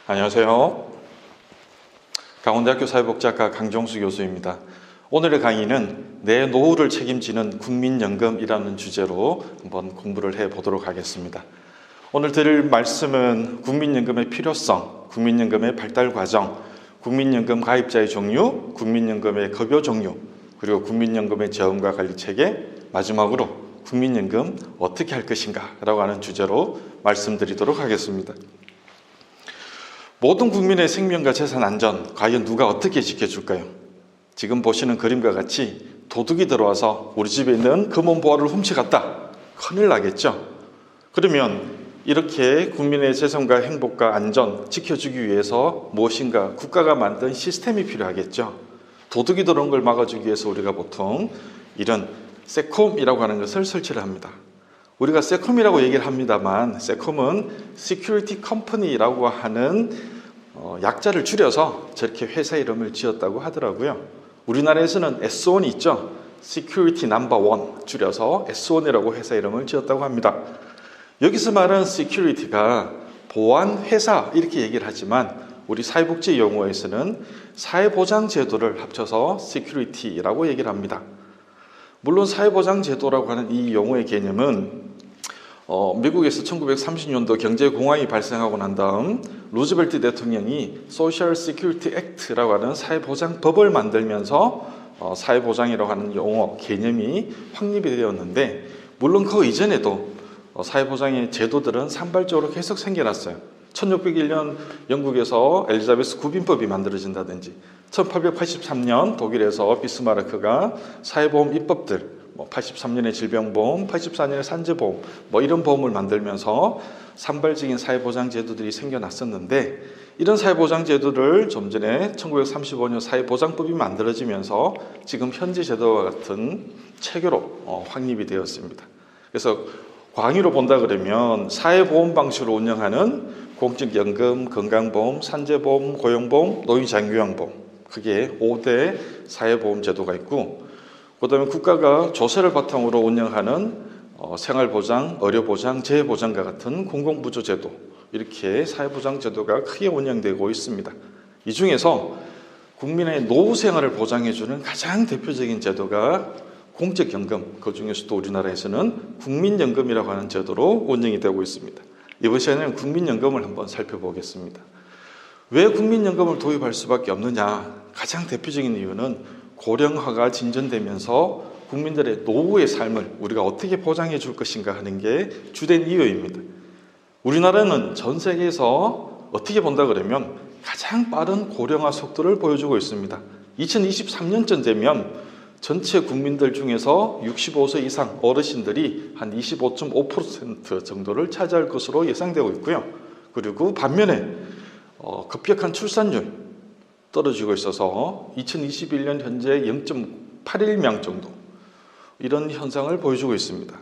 안녕하세요. 강원대학교 사회복지학과 강정수 교수입니다. 오늘의 강의는 내 노후를 책임지는 국민연금이라는 주제로 한번 공부를 해보도록 하겠습니다. 오늘 드릴 말씀은 국민연금의 필요성, 국민연금의 발달 과정, 국민연금 가입자의 종류, 국민연금의 급여 종류, 그리고 국민연금의 재원과 관리 체계, 마지막으로 국민연금 어떻게 할 것인가 라고 하는 주제로 말씀드리도록 하겠습니다. 모든 국민의 생명과 재산 안전, 과연 누가 어떻게 지켜줄까요? 지금 보시는 그림과 같이 도둑이 들어와서 우리 집에 있는 금원 보화를 훔쳐갔다. 큰일 나겠죠? 그러면 이렇게 국민의 재산과 행복과 안전 지켜주기 위해서 무엇인가 국가가 만든 시스템이 필요하겠죠? 도둑이 들어온 걸 막아주기 위해서 우리가 보통 이런 세콤이라고 하는 것을 설치를 합니다. 우리가 세콤이라고 얘기를 합니다만 세콤은 Security Company라고 하는 약자를 줄여서 저렇게 회사 이름을 지었다고 하더라고요. 우리나라에서는 S1이 있죠. Security Number 1 줄여서 S1이라고 회사 이름을 지었다고 합니다. 여기서 말하는 Security가 보안 회사 이렇게 얘기를 하지만 우리 사회복지 용어에서는 사회보장제도를 합쳐서 Security라고 얘기를 합니다. 물론 사회보장제도라고 하는 이 용어의 개념은 미국에서 1930년도 경제공황이 발생하고 난 다음 루즈벨트 대통령이 소셜 시큐리티 액트라고 하는 사회보장법을 만들면서 사회보장이라고 하는 용어, 개념이 확립이 되었는데 물론 그 이전에도 사회보장의 제도들은 산발적으로 계속 생겨났어요. 1601년 영국에서 엘리자베스 구빈법이 만들어진다든지 1883년 독일에서 비스마르크가 사회보험 입법들 83년에 질병보험, 84년에 산재보험 이런 보험을 만들면서 산발적인 사회보장제도들이 생겨났었는데 이런 사회보장제도를 좀 전에 1935년 사회보장법이 만들어지면서 지금 현재 제도와 같은 체계로 확립이 되었습니다. 그래서 광의로 본다 그러면 사회보험 방식으로 운영하는 공적연금, 건강보험, 산재보험, 고용보험, 노인장기요양보험 그게 5대 사회보험 제도가 있고 그 다음에 국가가 조세를 바탕으로 운영하는 생활보장, 의료보장, 재해보장과 같은 공공부조제도 이렇게 사회보장제도가 크게 운영되고 있습니다. 이 중에서 국민의 노후 생활을 보장해주는 가장 대표적인 제도가 공적연금, 그 중에서도 우리나라에서는 국민연금이라고 하는 제도로 운영이 되고 있습니다. 이번 시간에는 국민연금을 한번 살펴보겠습니다. 왜 국민연금을 도입할 수밖에 없느냐? 가장 대표적인 이유는 고령화가 진전되면서 국민들의 노후의 삶을 우리가 어떻게 보장해 줄 것인가 하는 게 주된 이유입니다. 우리나라는 전 세계에서 어떻게 본다 그러면 가장 빠른 고령화 속도를 보여주고 있습니다. 2023년쯤 되면 전체 국민들 중에서 65세 이상 어르신들이 한 25.5% 정도를 차지할 것으로 예상되고 있고요. 그리고 반면에 급격한 출산율 떨어지고 있어서 2021년 현재 0.81명 정도 이런 현상을 보여주고 있습니다.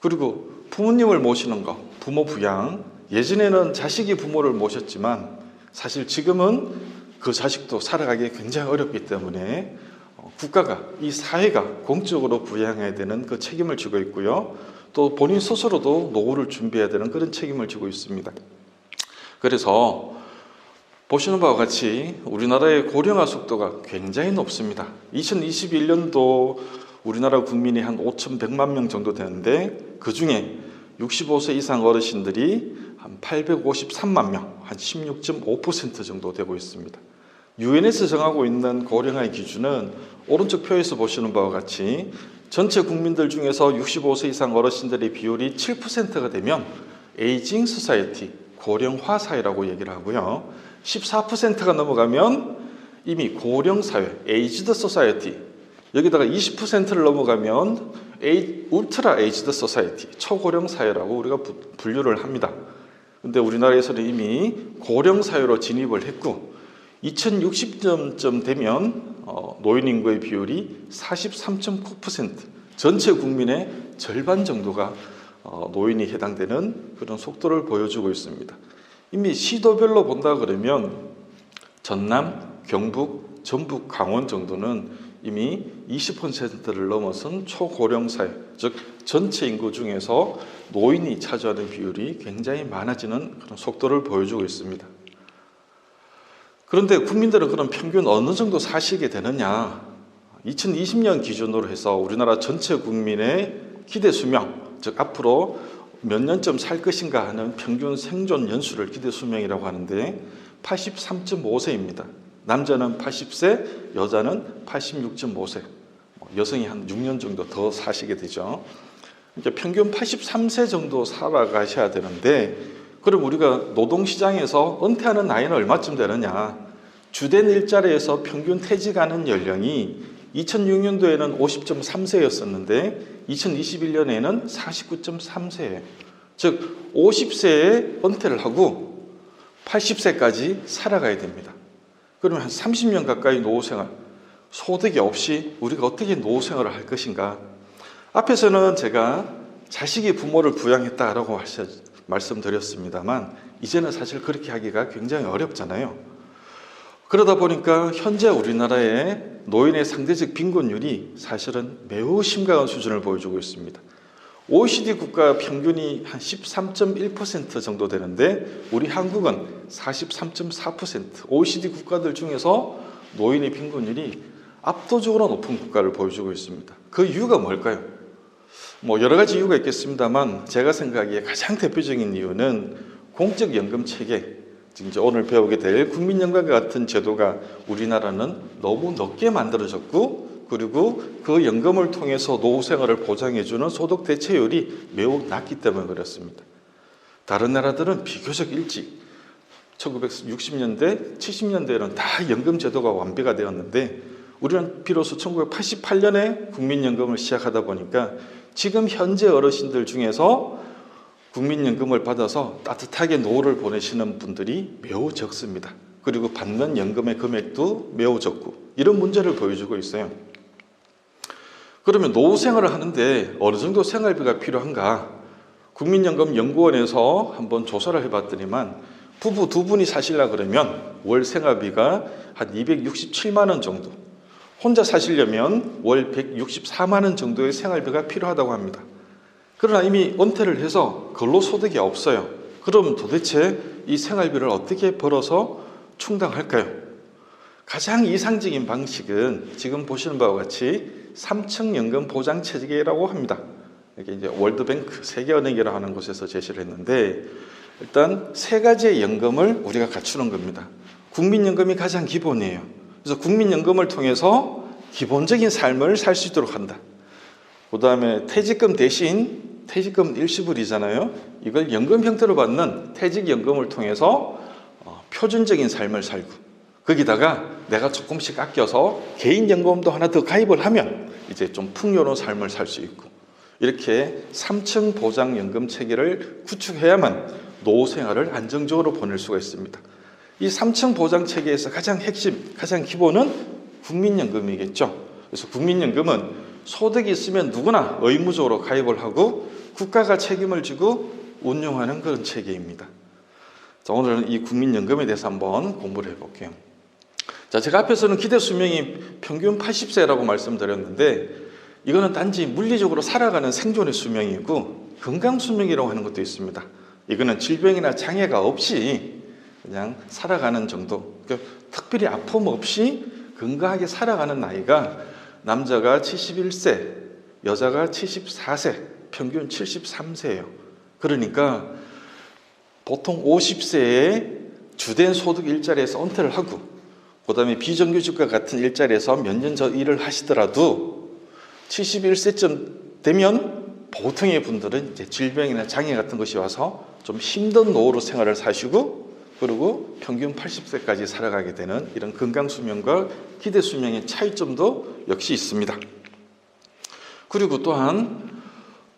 그리고 부모님을 모시는 것, 부모 부양 예전에는 자식이 부모를 모셨지만 사실 지금은 그 자식도 살아가기 굉장히 어렵기 때문에 국가가 이 사회가 공적으로 부양해야 되는 그 책임을 지고 있고요. 또 본인 스스로도 노후를 준비해야 되는 그런 책임을 지고 있습니다. 그래서 보시는 바와 같이 우리나라의 고령화 속도가 굉장히 높습니다. 2021년도 우리나라 국민이 한 5,100만 명 정도 되는데 그 중에 65세 이상 어르신들이 한 853만 명, 한 16.5% 정도 되고 있습니다. 유엔에서 정하고 있는 고령화의 기준은 오른쪽 표에서 보시는 바와 같이 전체 국민들 중에서 65세 이상 어르신들의 비율이 7%가 되면 에이징 소사이어티, 고령화 사회라고 얘기를 하고요. 14%가 넘어가면 이미 고령사회, 에이지드 소사이어티 여기다가 20%를 넘어가면 울트라 에이지드 소사이어티, 초고령사회라고 우리가 분류를 합니다. 근데 우리나라에서는 이미 고령사회로 진입을 했고 2060년쯤 되면 노인 인구의 비율이 43.9% 전체 국민의 절반 정도가 노인이 해당되는 그런 속도를 보여주고 있습니다. 이미 시도별로 본다 그러면 전남, 경북, 전북, 강원 정도는 이미 20%를 넘어선 초고령 사회, 즉 전체 인구 중에서 노인이 차지하는 비율이 굉장히 많아지는 그런 속도를 보여주고 있습니다. 그런데 국민들은 그럼 평균 어느 정도 사시게 되느냐? 2020년 기준으로 해서 우리나라 전체 국민의 기대 수명, 즉 앞으로 몇 년쯤 살 것인가 하는 평균 생존 연수를 기대 수명이라고 하는데 83.5세입니다. 남자는 80세, 여자는 86.5세. 여성이 한 6년 정도 더 사시게 되죠. 그러니까 평균 83세 정도 살아가셔야 되는데, 그럼 우리가 노동시장에서 은퇴하는 나이는 얼마쯤 되느냐? 주된 일자리에서 평균 퇴직하는 연령이 2006년도에는 50.3세였었는데 2021년에는 49.3세예요. 즉 50세에 은퇴를 하고 80세까지 살아가야 됩니다. 그러면 한 30년 가까이 노후생활, 소득이 없이 우리가 어떻게 노후생활을 할 것인가? 앞에서는 제가 자식이 부모를 부양했다라고 말씀드렸습니다만 이제는 사실 그렇게 하기가 굉장히 어렵잖아요. 그러다 보니까 현재 우리나라의 노인의 상대적 빈곤율이 사실은 매우 심각한 수준을 보여주고 있습니다. OECD 국가 평균이 한 13.1% 정도 되는데 우리 한국은 43.4%, OECD 국가들 중에서 노인의 빈곤율이 압도적으로 높은 국가를 보여주고 있습니다. 그 이유가 뭘까요? 여러 가지 이유가 있겠습니다만 제가 생각하기에 가장 대표적인 이유는 공적연금 체계, 이제 오늘 배우게 될 국민연금과 같은 제도가 우리나라는 너무 높게 만들어졌고, 그리고 그 연금을 통해서 노후 생활을 보장해주는 소득 대체율이 매우 낮기 때문에 그렇습니다. 다른 나라들은 비교적 일찍 1960년대, 70년대에는 다 연금 제도가 완비가 되었는데 우리는 비로소 1988년에 국민연금을 시작하다 보니까 지금 현재 어르신들 중에서 국민연금을 받아서 따뜻하게 노후를 보내시는 분들이 매우 적습니다. 그리고 받는 연금의 금액도 매우 적고 이런 문제를 보여주고 있어요. 그러면 노후 생활을 하는데 어느 정도 생활비가 필요한가? 국민연금연구원에서 한번 조사를 해봤더니만 부부 두 분이 사시려 그러면 월 생활비가 한 267만 원 정도, 혼자 사시려면 월 164만 원 정도의 생활비가 필요하다고 합니다. 그러나 이미 은퇴를 해서 근로소득이 없어요. 그럼 도대체 이 생활비를 어떻게 벌어서 충당할까요? 가장 이상적인 방식은 지금 보시는 바와 같이 3층 연금 보장 체계라고 합니다. 이게 이제 월드뱅크 세계은행이라고 하는 곳에서 제시를 했는데 일단 세 가지의 연금을 우리가 갖추는 겁니다. 국민연금이 가장 기본이에요. 그래서 국민연금을 통해서 기본적인 삶을 살 수 있도록 한다. 그 다음에 퇴직금 대신 퇴직금 일시불이잖아요. 이걸 연금 형태로 받는 퇴직연금을 통해서 표준적인 삶을 살고 거기다가 내가 조금씩 아껴서 개인연금도 하나 더 가입을 하면 이제 좀 풍요로운 삶을 살 수 있고 이렇게 3층 보장연금 체계를 구축해야만 노후 생활을 안정적으로 보낼 수가 있습니다. 이 3층 보장 체계에서 가장 핵심, 가장 기본은 국민연금이겠죠. 그래서 국민연금은 소득이 있으면 누구나 의무적으로 가입을 하고 국가가 책임을 지고 운용하는 그런 체계입니다. 자, 오늘은 이 국민연금에 대해서 한번 공부를 해볼게요. 자, 제가 앞에서는 기대 수명이 평균 80세라고 말씀드렸는데 이거는 단지 물리적으로 살아가는 생존의 수명이고 건강 수명이라고 하는 것도 있습니다. 이거는 질병이나 장애가 없이 그냥 살아가는 정도, 그러니까 특별히 아픔 없이 건강하게 살아가는 나이가 남자가 71세, 여자가 74세, 평균 73세예요. 그러니까 보통 50세에 주된 소득 일자리에서 은퇴를 하고 그 다음에 비정규직과 같은 일자리에서 몇 년 전 일을 하시더라도 71세쯤 되면 보통의 분들은 이제 질병이나 장애 같은 것이 와서 좀 힘든 노후로 생활을 사시고 그리고 평균 80세까지 살아가게 되는 이런 건강수명과 기대수명의 차이점도 역시 있습니다. 그리고 또한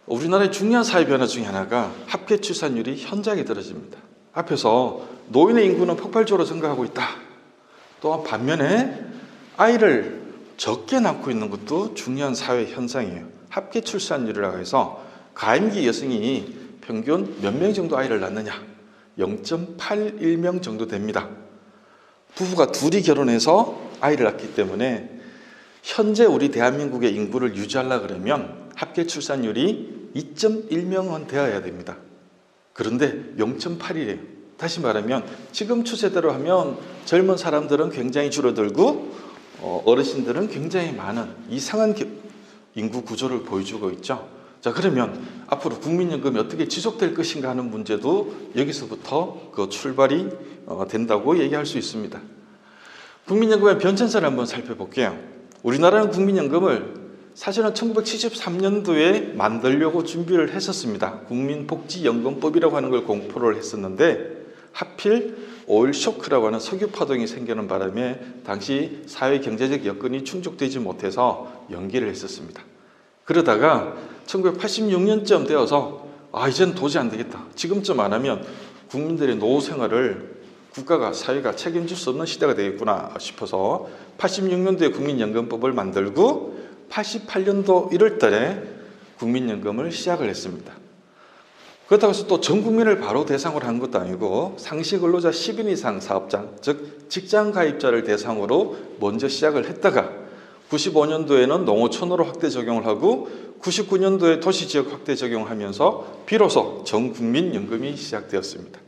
우리나라의 중요한 사회 변화 중에 하나가 합계 출산율이 현저하게 떨어집니다. 앞에서 노인의 인구는 폭발적으로 증가하고 있다. 또한 반면에 아이를 적게 낳고 있는 것도 중요한 사회 현상이에요. 합계 출산율이라고 해서 가임기 여성이 평균 몇 명 정도 아이를 낳느냐? 0.81명 정도 됩니다. 부부가 둘이 결혼해서 아이를 낳기 때문에 현재 우리 대한민국의 인구를 유지하려고 그러면 합계 출산율이 2.1명은 되어야 됩니다. 그런데 0.8이래요. 다시 말하면 지금 추세대로 하면 젊은 사람들은 굉장히 줄어들고 어르신들은 굉장히 많은 이상한 인구 구조를 보여주고 있죠. 자, 그러면 앞으로 국민연금이 어떻게 지속될 것인가 하는 문제도 여기서부터 그 출발이 된다고 얘기할 수 있습니다. 국민연금의 변천사를 한번 살펴볼게요. 우리나라는 국민연금을 사실은 1973년도에 만들려고 준비를 했었습니다. 국민복지연금법이라고 하는 걸 공포를 했었는데 하필 오일 쇼크라고 하는 석유 파동이 생기는 바람에 당시 사회 경제적 여건이 충족되지 못해서 연기를 했었습니다. 그러다가 1986년쯤 되어서 이제는 도저히 안 되겠다. 지금쯤 안 하면 국민들의 노후 생활을 국가가 사회가 책임질 수 없는 시대가 되겠구나 싶어서 86년도에 국민연금법을 만들고 88년도 1월 달에 국민연금을 시작을 했습니다. 그렇다고 해서 또 전 국민을 바로 대상으로 한 것도 아니고 상시 근로자 10인 이상 사업장, 즉 직장 가입자를 대상으로 먼저 시작을 했다가 95년도에는 농어촌으로 확대 적용을 하고 99년도에 도시지역 확대 적용하면서 비로소 전 국민 연금이 시작되었습니다.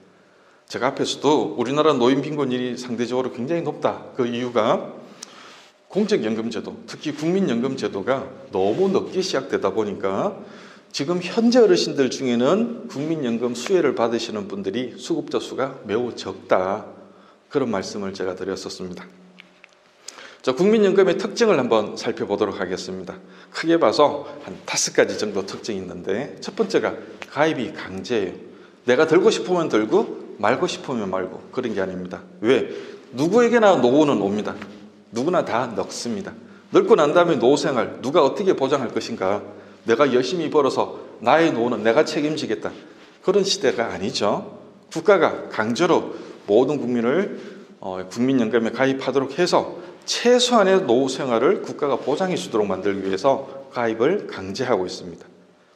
제가 앞에서도 우리나라 노인 빈곤율이 상대적으로 굉장히 높다. 그 이유가 공적연금제도, 특히 국민연금제도가 너무 늦게 시작되다 보니까 지금 현재 어르신들 중에는 국민연금 수혜를 받으시는 분들이 수급자 수가 매우 적다. 그런 말씀을 제가 드렸었습니다. 자, 국민연금의 특징을 한번 살펴보도록 하겠습니다. 크게 봐서 한 5가지 정도 특징이 있는데 첫 번째가 가입이 강제예요. 내가 들고 싶으면 들고 말고 싶으면 말고 그런 게 아닙니다. 왜? 누구에게나 노후는 옵니다. 누구나 다 늙습니다. 늙고 난 다음에 노후생활 누가 어떻게 보장할 것인가? 내가 열심히 벌어서 나의 노후는 내가 책임지겠다. 그런 시대가 아니죠. 국가가 강제로 모든 국민을 국민연금에 가입하도록 해서 최소한의 노후 생활을 국가가 보장해 주도록 만들기 위해서 가입을 강제하고 있습니다.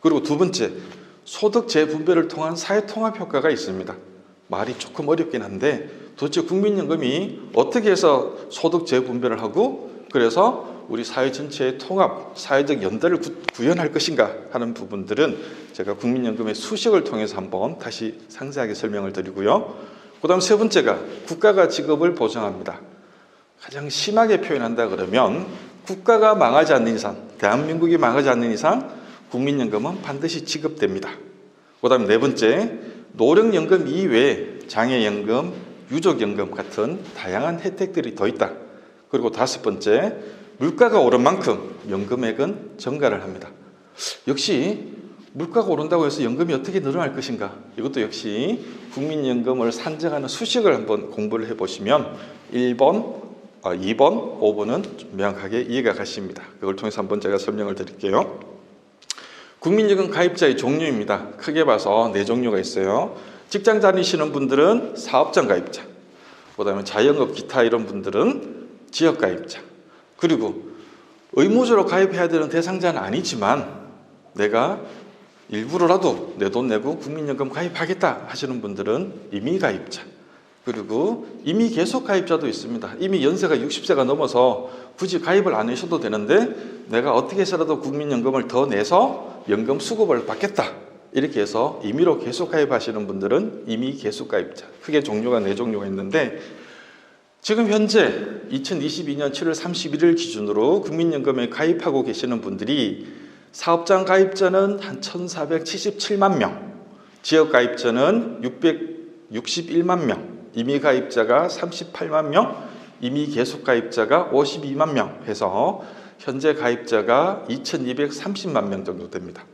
그리고 두 번째, 소득 재분배를 통한 사회통합 효과가 있습니다. 말이 조금 어렵긴 한데 도대체 국민연금이 어떻게 해서 소득 재분배를 하고 그래서 우리 사회 전체의 통합, 사회적 연대를 구현할 것인가 하는 부분들은 제가 국민연금의 수식을 통해서 한번 다시 상세하게 설명을 드리고요. 그 다음 세 번째가 국가가 직업을 보장합니다. 가장 심하게 표현한다 그러면 국가가 망하지 않는 이상, 대한민국이 망하지 않는 이상 국민연금은 반드시 지급됩니다. 그 다음 네 번째, 노령연금 이외에 장애연금, 유족연금 같은 다양한 혜택들이 더 있다. 그리고 다섯 번째, 물가가 오른 만큼 연금액은 증가를 합니다. 역시 물가가 오른다고 해서 연금이 어떻게 늘어날 것인가? 이것도 역시 국민연금을 산정하는 수식을 한번 공부를 해보시면 1번, 2번, 5번은 좀 명확하게 이해가 가십니다. 그걸 통해서 한번 제가 설명을 드릴게요. 국민연금 가입자의 종류입니다. 크게 봐서 4종류가 있어요. 직장 다니시는 분들은 사업장 가입자, 그 다음에 자영업 기타 이런 분들은 지역 가입자, 그리고 의무적으로 가입해야 되는 대상자는 아니지만 내가 일부러라도 내 돈 내고 국민연금 가입하겠다 하시는 분들은 임의 가입자, 그리고 임의 계속 가입자도 있습니다. 이미 연세가 60세가 넘어서 굳이 가입을 안 하셔도 되는데 내가 어떻게 해서라도 국민연금을 더 내서 연금 수급을 받겠다. 이렇게 해서 임의로 계속 가입하시는 분들은 임의 계속 가입자. 크게 종류가 4종류가 있는데 지금 현재 2022년 7월 31일 기준으로 국민연금에 가입하고 계시는 분들이 사업장 가입자는 한 1,477만 명, 지역 가입자는 661만 명, 임의 가입자가 38만 명, 임의 계속 가입자가 52만 명 해서 현재 가입자가 2,230만 명 정도 됩니다.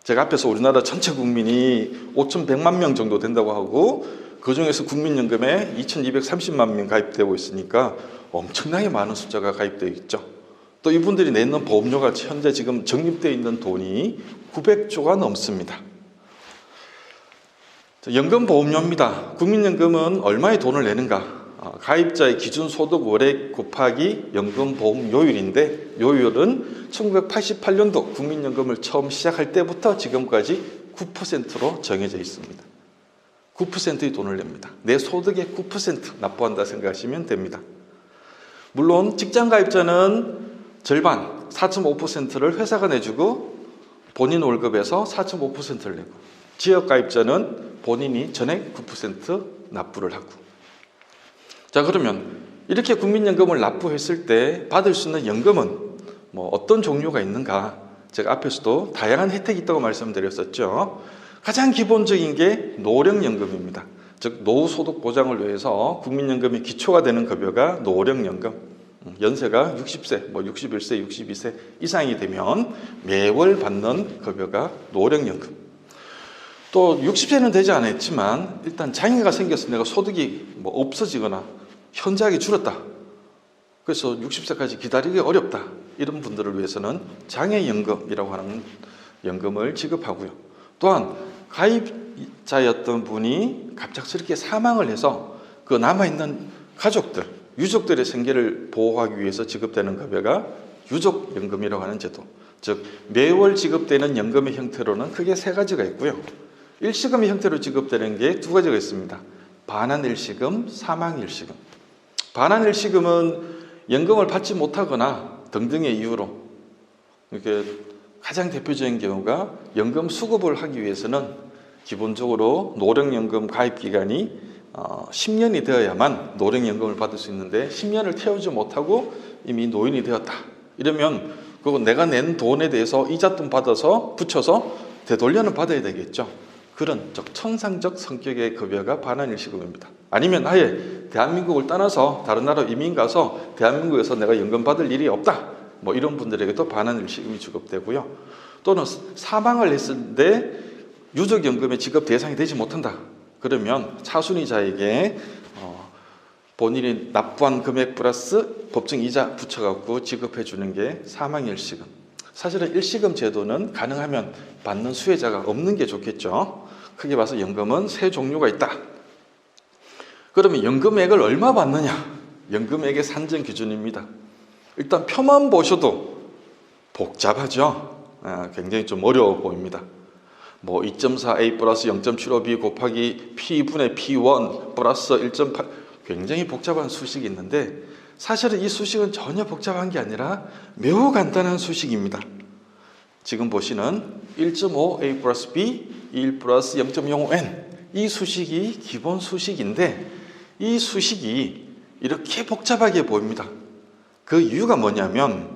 제가 앞에서 우리나라 전체 국민이 5,100만 명 정도 된다고 하고 그중에서 국민연금에 2,230만 명 가입되고 있으니까 엄청나게 많은 숫자가 가입되어 있죠. 또 이분들이 내는 보험료가 현재 지금 적립되어 있는 돈이 900조가 넘습니다. 연금보험료입니다. 국민연금은 얼마의 돈을 내는가? 가입자의 기준 소득 월액 곱하기 연금보험 요율인데, 요율은 1988년도 국민연금을 처음 시작할 때부터 지금까지 9%로 정해져 있습니다. 9%의 돈을 냅니다. 내 소득의 9% 납부한다 생각하시면 됩니다. 물론 직장 가입자는 절반 4.5%를 회사가 내주고 본인 월급에서 4.5%를 내고, 지역 가입자는 본인이 전액 9% 납부를 하고. 자, 그러면 이렇게 국민연금을 납부했을 때 받을 수 있는 연금은 어떤 종류가 있는가? 제가 앞에서도 다양한 혜택이 있다고 말씀드렸었죠. 가장 기본적인 게 노령연금입니다. 즉 노후소득 보장을 위해서 국민연금의 기초가 되는 급여가 노령연금. 연세가 60세, 61세, 62세 이상이 되면 매월 받는 급여가 노령연금. 또 60세는 되지 않았지만 일단 장애가 생겨서 내가 소득이 없어지거나 현저하게 줄었다. 그래서 60세까지 기다리기 어렵다. 이런 분들을 위해서는 장애연금이라고 하는 연금을 지급하고요. 또한 가입자였던 분이 갑작스럽게 사망을 해서 그 남아있는 가족들, 유족들의 생계를 보호하기 위해서 지급되는 급여가 유족연금이라고 하는 제도. 즉 매월 지급되는 연금의 형태로는 크게 세 가지가 있고요. 일시금의 형태로 지급되는 게 두 가지가 있습니다. 반환일시금, 사망일시금. 반환일시금은 연금을 받지 못하거나 등등의 이유로, 이렇게 가장 대표적인 경우가 연금 수급을 하기 위해서는 기본적으로 노령연금 가입 기간이 10년이 되어야만 노령연금을 받을 수 있는데 10년을 태우지 못하고 이미 노인이 되었다. 이러면 그거 내가 낸 돈에 대해서 이잣돈 받아서 붙여서 되돌려는 받아야 되겠죠. 그런 천상적 성격의 급여가 반환일시금입니다. 아니면 아예 대한민국을 떠나서 다른 나라 이민 가서 대한민국에서 내가 연금 받을 일이 없다. 이런 분들에게도 반환일시금이 지급되고요. 또는 사망을 했을 때 유족연금의 지급 대상이 되지 못한다. 그러면 차순위자에게 본인이 납부한 금액 플러스 법정 이자 붙여갖고 지급해 주는 게 사망일시금. 사실은 일시금 제도는 가능하면 받는 수혜자가 없는 게 좋겠죠. 크게 봐서 연금은 세 종류가 있다. 그러면 연금액을 얼마 받느냐? 연금액의 산정 기준입니다. 일단 표만 보셔도 복잡하죠. 굉장히 좀 어려워 보입니다. 2.4A 플러스 0.75B 곱하기 P분의 P1 플러스 1.8, 굉장히 복잡한 수식이 있는데 사실은 이 수식은 전혀 복잡한 게 아니라 매우 간단한 수식입니다. 지금 보시는 1.5A 플러스 B, 1 플러스 0.05N, 이 수식이 기본 수식인데 이 수식이 이렇게 복잡하게 보입니다. 그 이유가 뭐냐면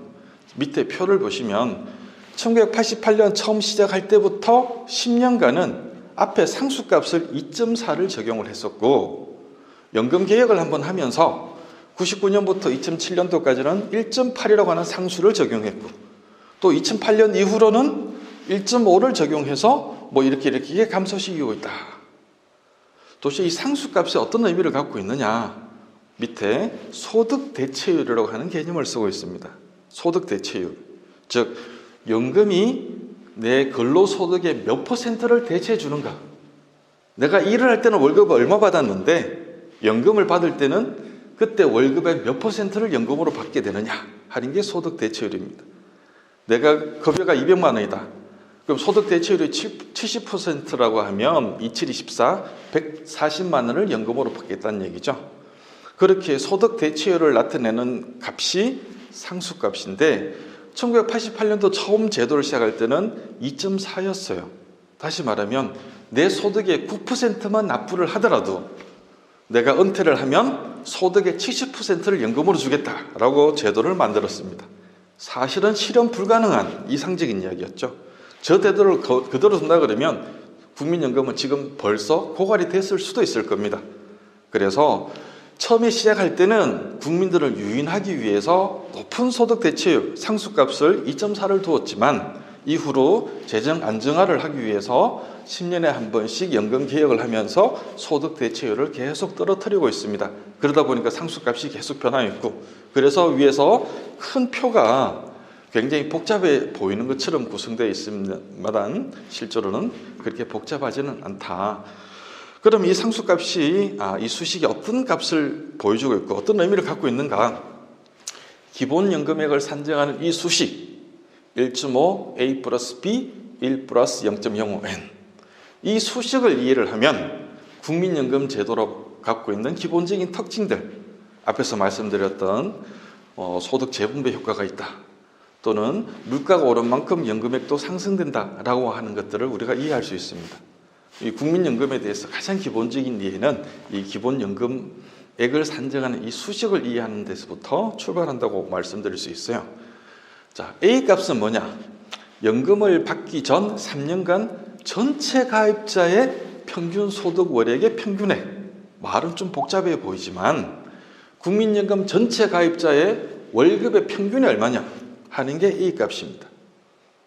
밑에 표를 보시면 1988년 처음 시작할 때부터 10년간은 앞에 상수값을 2.4를 적용을 했었고, 연금 개혁을 한번 하면서 99년부터 2007년도까지는 1.8이라고 하는 상수를 적용했고, 또 2008년 이후로는 1.5를 적용해서 이렇게 감소시키고 있다. 도대체 이 상수값이 어떤 의미를 갖고 있느냐? 밑에 소득 대체율이라고 하는 개념을 쓰고 있습니다. 소득 대체율. 즉 연금이 내 근로소득의 몇 퍼센트를 대체해 주는가? 내가 일을 할 때는 월급을 얼마 받았는데 연금을 받을 때는 그때 월급의 몇 퍼센트를 연금으로 받게 되느냐 하는 게 소득 대체율입니다. 내가 급여가 200만 원이다. 그럼 소득 대체율이 70%라고 하면 2724, 140만 원을 연금으로 받겠다는 얘기죠. 그렇게 소득 대체율을 나타내는 값이 상수값인데 1988년도 처음 제도를 시작할 때는 2.4였어요. 다시 말하면 내 소득의 9%만 납부를 하더라도 내가 은퇴를 하면 소득의 70%를 연금으로 주겠다라고 제도를 만들었습니다. 사실은 실현 불가능한 이상적인 이야기였죠. 저 제도를 그대로 둔다 그러면 국민연금은 지금 벌써 고갈이 됐을 수도 있을 겁니다. 그래서 처음에 시작할 때는 국민들을 유인하기 위해서 높은 소득 대체율 상수값을 2.4를 두었지만 이후로 재정 안정화를 하기 위해서 10년에 한 번씩 연금 개혁을 하면서 소득 대체율을 계속 떨어뜨리고 있습니다. 그러다 보니까 상수값이 계속 변화했고, 그래서 위에서 큰 표가 굉장히 복잡해 보이는 것처럼 구성되어 있습니다만 실제로는 그렇게 복잡하지는 않다. 그럼 이 상수값이 이 수식이 어떤 값을 보여주고 있고 어떤 의미를 갖고 있는가? 기본연금액을 산정하는 이 수식 1.5 A 플러스 B 1 플러스 0.05N 이 수식을 이해를 하면 국민연금 제도로 갖고 있는 기본적인 특징들 앞에서 말씀드렸던 소득 재분배 효과가 있다 또는 물가가 오른 만큼 연금액도 상승된다라고 하는 것들을 우리가 이해할 수 있습니다. 이 국민연금에 대해서 가장 기본적인 이해는 이 기본연금액을 산정하는 이 수식을 이해하는 데서부터 출발한다고 말씀드릴 수 있어요. 자, A값은 뭐냐? 연금을 받기 전 3년간 전체 가입자의 평균 소득 월액의 평균액. 말은 좀 복잡해 보이지만 국민연금 전체 가입자의 월급의 평균이 얼마냐 하는 게 A값입니다.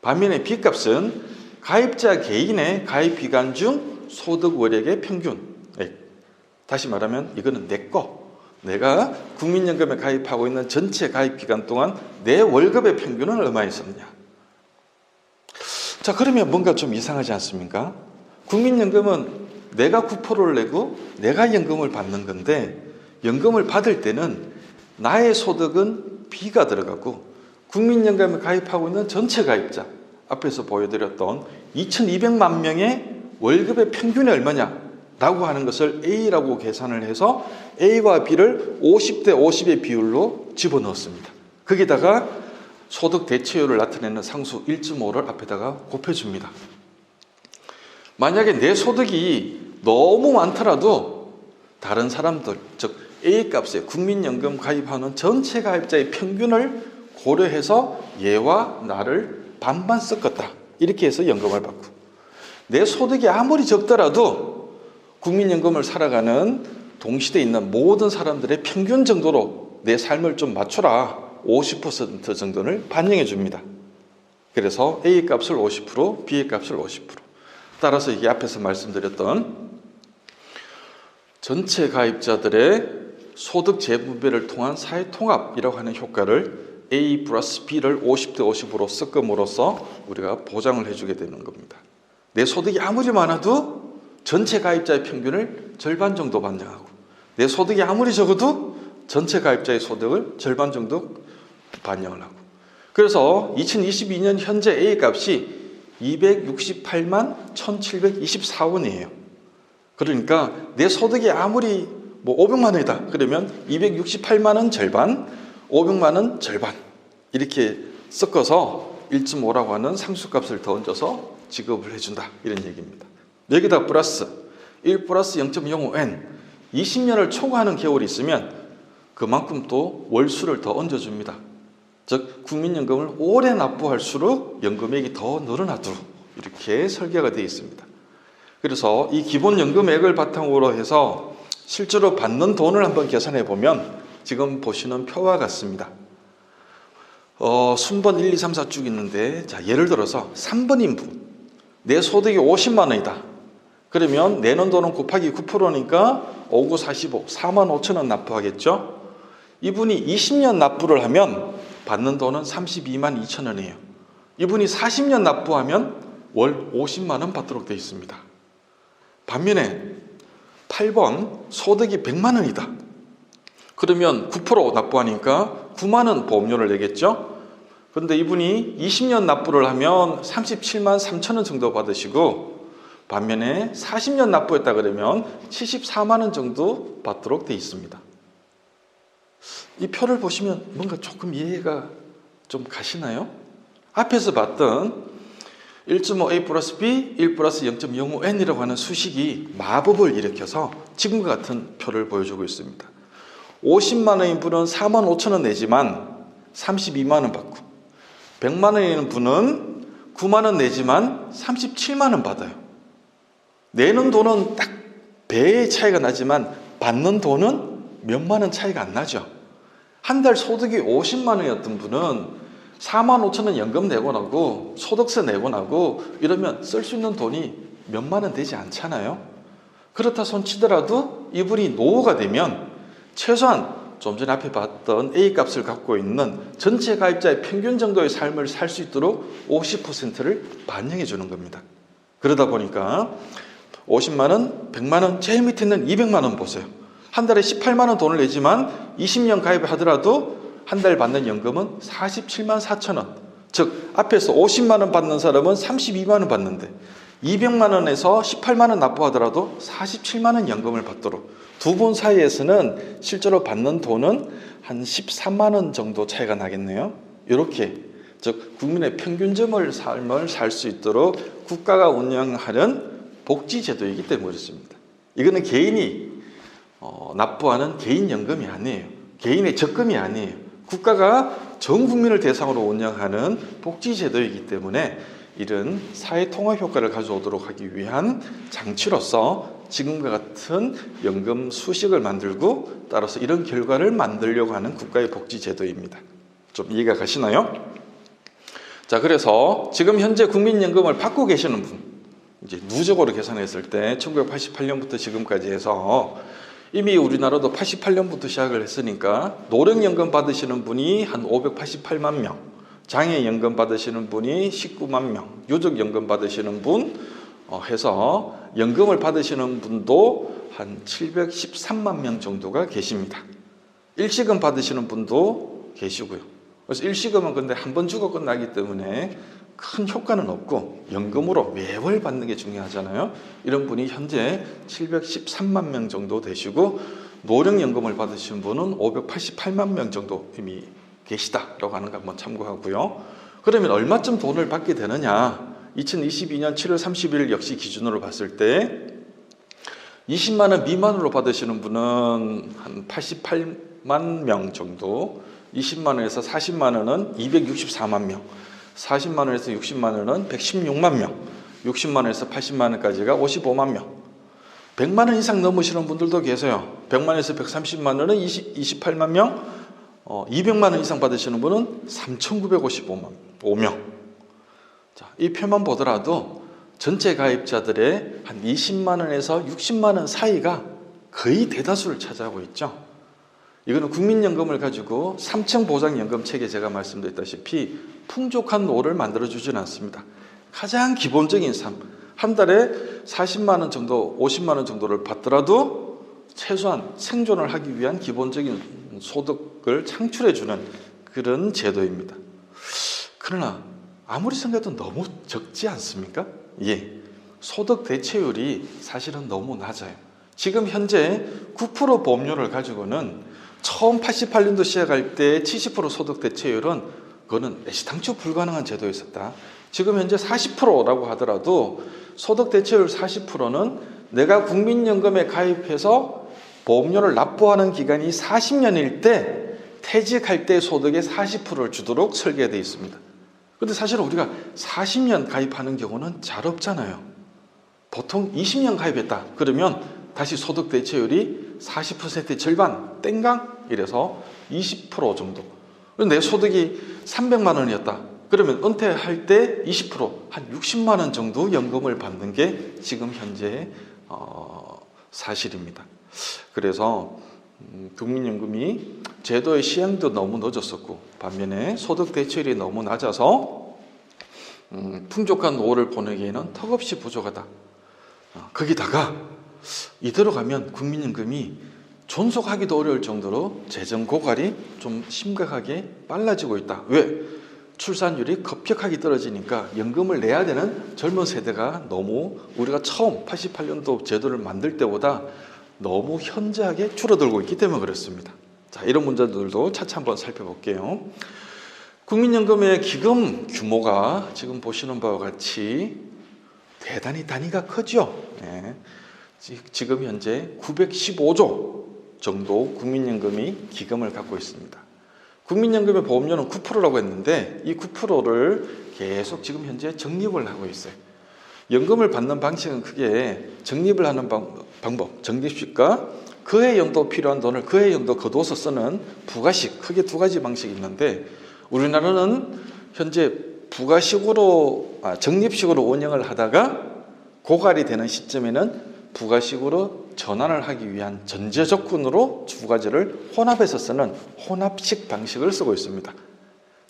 반면에 B값은 가입자 개인의 가입 기간 중 소득 월액의 평균. 다시 말하면 이거는 내 거. 내가 국민연금에 가입하고 있는 전체 가입 기간 동안 내 월급의 평균은 얼마였었냐. 자, 그러면 뭔가 좀 이상하지 않습니까? 국민연금은 내가 9%를 내고 내가 연금을 받는 건데 연금을 받을 때는 나의 소득은 B가 들어가고 국민연금에 가입하고 있는 전체 가입자 앞에서 보여드렸던 2200만 명의 월급의 평균이 얼마냐라고 하는 것을 A라고 계산을 해서 A와 B를 50대 50의 비율로 집어넣었습니다. 거기다가 소득 대체율을 나타내는 상수 1.5를 앞에다가 곱해줍니다. 만약에 내 소득이 너무 많더라도 다른 사람들, 즉 A값에 국민연금 가입하는 전체 가입자의 평균을 고려해서 얘와 나를 반반 섞었다. 이렇게 해서 연금을 받고 내 소득이 아무리 적더라도 국민연금을 살아가는 동시대에 있는 모든 사람들의 평균 정도로 내 삶을 좀 맞춰라. 50% 정도를 반영해 줍니다. 그래서 A값을 50%, B값을 50%. 따라서 이게 앞에서 말씀드렸던 전체 가입자들의 소득 재분배를 통한 사회통합이라고 하는 효과를 A 플러스 B를 50대 50으로 섞음으로써 우리가 보장을 해주게 되는 겁니다. 내 소득이 아무리 많아도 전체 가입자의 평균을 절반 정도 반영하고 내 소득이 아무리 적어도 전체 가입자의 소득을 절반 정도 반영을 하고 그래서 2022년 현재 A값이 268만 1724원이에요. 그러니까 내 소득이 아무리 500만 원이다 그러면 268만 원 절반 500만 원 절반 이렇게 섞어서 1.5라고 하는 상수값을 더 얹어서 지급을 해준다 이런 얘기입니다. 여기다 플러스 1 플러스 0.05N 20년을 초과하는 개월이 있으면 그만큼 또 월수를 더 얹어줍니다. 즉 국민연금을 오래 납부할수록 연금액이 더 늘어나도록 이렇게 설계가 되어 있습니다. 그래서 이 기본연금액을 바탕으로 해서 실제로 받는 돈을 한번 계산해 보면 지금 보시는 표와 같습니다. 순번 1, 2, 3, 4 쭉 있는데 자, 예를 들어서 3번 인부 내 소득이 50만 원이다. 그러면 내는 돈은 곱하기 9%니까 5, 9, 45, 4만 5천 원 납부하겠죠. 이분이 20년 납부를 하면 받는 돈은 32만 2천 원이에요. 이분이 40년 납부하면 월 50만 원 받도록 되어 있습니다. 반면에 8번 소득이 100만 원이다. 그러면 9% 납부하니까 9만 원 보험료를 내겠죠. 그런데 이분이 20년 납부를 하면 37만 3천 원 정도 받으시고 반면에 40년 납부했다 그러면 74만 원 정도 받도록 되어 있습니다. 이 표를 보시면 뭔가 조금 이해가 좀 가시나요? 앞에서 봤던 1.5A 플러스 B 1 플러스 0.05N이라고 하는 수식이 마법을 일으켜서 지금과 같은 표를 보여주고 있습니다. 50만 원인 분은 4만 5천 원 내지만 32만 원 받고 100만 원인 분은 9만 원 내지만 37만 원 받아요. 내는 돈은 딱 배의 차이가 나지만 받는 돈은 몇만 원 차이가 안 나죠. 한 달 소득이 50만 원이었던 분은 4만 5천 원 연금 내고 나고 소득세 내고 나고 이러면 쓸 수 있는 돈이 몇만 원 되지 않잖아요. 그렇다 손치더라도 이분이 노후가 되면 최소한 좀 전에 앞에 봤던 A값을 갖고 있는 전체 가입자의 평균 정도의 삶을 살 수 있도록 50%를 반영해 주는 겁니다. 그러다 보니까 50만 원, 100만 원, 제일 밑에 있는 200만 원 보세요. 한 달에 18만 원 돈을 내지만 20년 가입을 하더라도 한 달 받는 연금은 47만 4천 원. 즉 앞에서 50만 원 받는 사람은 32만 원 받는데 200만 원에서 18만 원 납부하더라도 47만 원 연금을 받도록 두 분 사이에서는 실제로 받는 돈은 한 13만 원 정도 차이가 나겠네요. 이렇게 즉 국민의 평균점을 삶을 살 수 있도록 국가가 운영하는 복지제도이기 때문에 그렇습니다. 이거는 개인이 납부하는 개인연금이 아니에요. 개인의 적금이 아니에요. 국가가 전 국민을 대상으로 운영하는 복지제도이기 때문에 이런 사회통합 효과를 가져오도록 하기 위한 장치로서 지금과 같은 연금 수식을 만들고 따라서 이런 결과를 만들려고 하는 국가의 복지제도입니다. 좀 이해가 가시나요? 자, 그래서 지금 현재 국민연금을 받고 계시는 분, 이제 누적으로 계산했을 때 1988년부터 지금까지 해서 이미 우리나라도 88년부터 시작을 했으니까 노령연금 받으시는 분이 한 588만 명, 장애연금 받으시는 분이 19만 명, 유족연금 받으시는 분 해서 연금을 받으시는 분도 한 713만 명 정도가 계십니다. 일시금 받으시는 분도 계시고요. 그래서 일시금은 근데 한 번 주고 끝나기 때문에 큰 효과는 없고 연금으로 매월 받는 게 중요하잖아요. 이런 분이 현재 713만 명 정도 되시고 노령연금을 받으신 분은 588만 명 정도 이미 계시다라고 하는 거 한번 참고하고요. 그러면 얼마쯤 돈을 받게 되느냐? 2022년 7월 30일 역시 기준으로 봤을 때 20만 원 미만으로 받으시는 분은 한 88만 명 정도, 20만 원에서 40만 원은 264만 명, 40만 원에서 60만 원은 116만 명, 60만 원에서 80만 원까지가 55만 명, 100만 원 이상 넘으시는 분들도 계세요. 100만 원에서 130만 원은 28만 명, 200만 원 이상 받으시는 분은 3,955명. 자, 이 표만 보더라도 전체 가입자들의 한 20만 원에서 60만 원 사이가 거의 대다수를 차지하고 있죠. 이거는 국민연금을 가지고 3층 보장연금 체계 제가 말씀드렸다시피 풍족한 노를 만들어주지는 않습니다. 가장 기본적인 삶, 한 달에 40만 원 정도, 50만 원 정도를 받더라도 최소한 생존을 하기 위한 기본적인 소득을 창출해주는 그런 제도입니다. 그러나 아무리 생각해도 너무 적지 않습니까? 예, 소득 대체율이 사실은 너무 낮아요. 지금 현재 9% 보험료를 가지고는 처음 88년도 시작할 때 70% 소득 대체율은 그거는 애시당초 불가능한 제도였었다. 지금 현재 40%라고 하더라도 소득 대체율 40%는 내가 국민연금에 가입해서 보험료를 납부하는 기간이 40년일 때 퇴직할 때 소득의 40%를 주도록 설계되어 있습니다. 그런데 사실 우리가 40년 가입하는 경우는 잘 없잖아요. 보통 20년 가입했다 그러면 다시 소득 대체율이 40%의 절반 땡강 이래서 20% 정도. 내 소득이 300만 원이었다 그러면 은퇴할 때 20%한 60만 원 정도 연금을 받는 게 지금 현재 사실입니다. 그래서 국민연금이 제도의 시행도 너무 늦었었고 반면에 소득 대체율이 너무 낮아서 풍족한 노후를 보내기에는 턱없이 부족하다. 거기다가 이대로 가면 국민연금이 존속하기도 어려울 정도로 재정 고갈이 좀 심각하게 빨라지고 있다. 왜? 출산율이 급격하게 떨어지니까 연금을 내야 되는 젊은 세대가 너무 우리가 처음 88년도 제도를 만들 때보다 너무 현저하게 줄어들고 있기 때문에 그렇습니다. 자, 이런 문제들도 차차 한번 살펴볼게요. 국민연금의 기금 규모가 지금 보시는 바와 같이 대단히 단위가 크죠. 네. 지금 현재 915조 정도 국민연금이 기금을 갖고 있습니다. 국민연금의 보험료는 9%라고 했는데 이 9%를 계속 지금 현재 적립을 하고 있어요. 연금을 받는 방식은 크게 적립을 하는 방법, 적립식과 그해 연도 필요한 돈을 그해 연도 거둬서 쓰는 부가식, 크게 두 가지 방식이 있는데 우리나라는 현재 적립식으로 운영을 하다가 고갈이 되는 시점에는 부가식으로 전환을 하기 위한 전제 조건으로 두 가지를 혼합해서 쓰는 혼합식 방식을 쓰고 있습니다.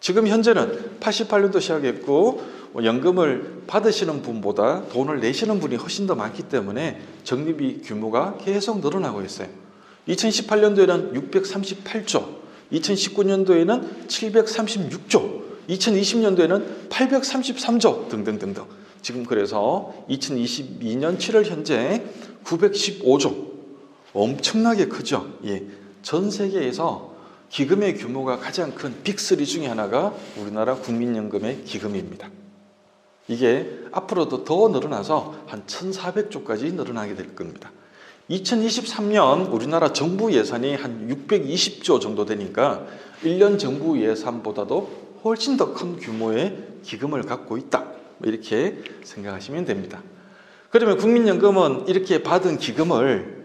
지금 현재는 88년도 시작했고 연금을 받으시는 분보다 돈을 내시는 분이 훨씬 더 많기 때문에 적립이 규모가 계속 늘어나고 있어요. 2018년도에는 638조, 2019년도에는 736조, 2020년도에는 833조 등등등등. 지금 그래서 2022년 7월 현재 915조, 엄청나게 크죠. 예. 전 세계에서 기금의 규모가 가장 큰 빅3 중에 하나가 우리나라 국민연금의 기금입니다. 이게 앞으로도 더 늘어나서 한 1,400조까지 늘어나게 될 겁니다. 2023년 우리나라 정부 예산이 한 620조 정도 되니까 1년 정부 예산보다도 훨씬 더 큰 규모의 기금을 갖고 있다. 이렇게 생각하시면 됩니다. 그러면 국민연금은 이렇게 받은 기금을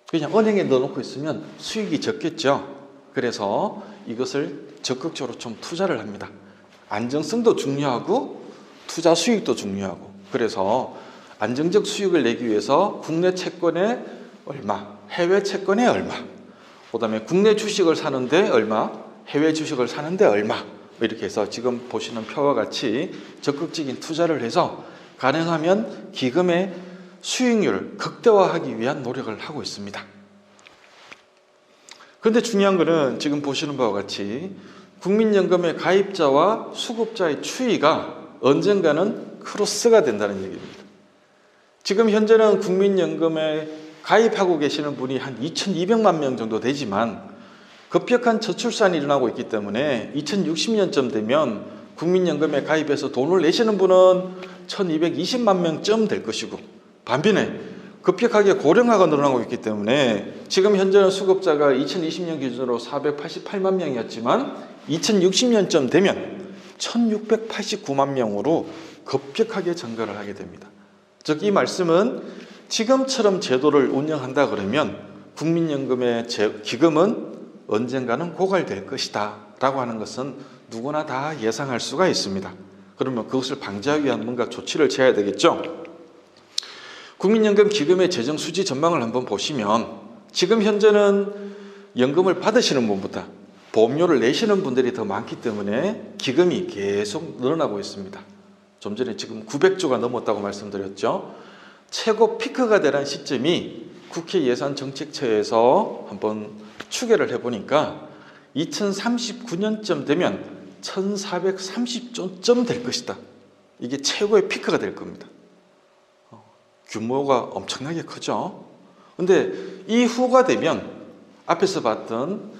그냥 은행에 넣어놓고 있으면 수익이 적겠죠. 그래서 이것을 적극적으로 좀 투자를 합니다. 안정성도 중요하고 투자 수익도 중요하고, 그래서 안정적 수익을 내기 위해서 국내 채권에 얼마, 해외 채권에 얼마, 그다음에 국내 주식을 사는데 얼마, 해외 주식을 사는데 얼마, 이렇게 해서 지금 보시는 표와 같이 적극적인 투자를 해서 가능하면 기금의 수익률을 극대화하기 위한 노력을 하고 있습니다. 그런데 중요한 것은 지금 보시는 바와 같이 국민연금의 가입자와 수급자의 추이가 언젠가는 크로스가 된다는 얘기입니다. 지금 현재는 국민연금에 가입하고 계시는 분이 한 2,200만 명 정도 되지만 급격한 저출산이 일어나고 있기 때문에 2060년쯤 되면 국민연금에 가입해서 돈을 내시는 분은 1,220만 명쯤 될 것이고, 반면에 급격하게 고령화가 늘어나고 있기 때문에 지금 현재는 수급자가 2020년 기준으로 488만 명이었지만 2060년쯤 되면 1689만 명으로 급격하게 증가를 하게 됩니다. 즉 이 말씀은 지금처럼 제도를 운영한다 그러면 국민연금의 기금은 언젠가는 고갈될 것이다 라고 하는 것은 누구나 다 예상할 수가 있습니다. 그러면 그것을 방지하기 위한 뭔가 조치를 취해야 되겠죠. 국민연금 기금의 재정 수지 전망을 한번 보시면 지금 현재는 연금을 받으시는 분보다 보험료를 내시는 분들이 더 많기 때문에 기금이 계속 늘어나고 있습니다. 좀 전에 지금 900조가 넘었다고 말씀드렸죠. 최고 피크가 되는 시점이 국회 예산정책처에서 한번 추계를 해보니까 2039년쯤 되면 1430조쯤 될 것이다. 이게 최고의 피크가 될 겁니다. 규모가 엄청나게 크죠. 근데 이후가 되면 앞에서 봤던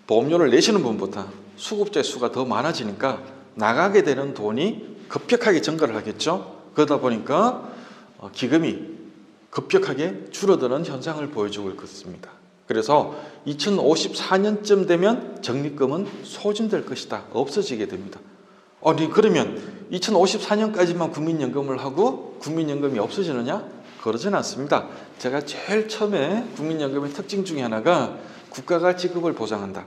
보험료를 내시는 분보다 수급자의 수가 더 많아지니까 나가게 되는 돈이 급격하게 증가를 하겠죠. 그러다 보니까 기금이 급격하게 줄어드는 현상을 보여주고 있습니다. 그래서 2054년쯤 되면 적립금은 소진될 것이다. 없어지게 됩니다. 아니 그러면 2054년까지만 국민연금을 하고 국민연금이 없어지느냐? 그러진 않습니다. 제가 제일 처음에 국민연금의 특징 중에 하나가 국가가 지급을 보장한다.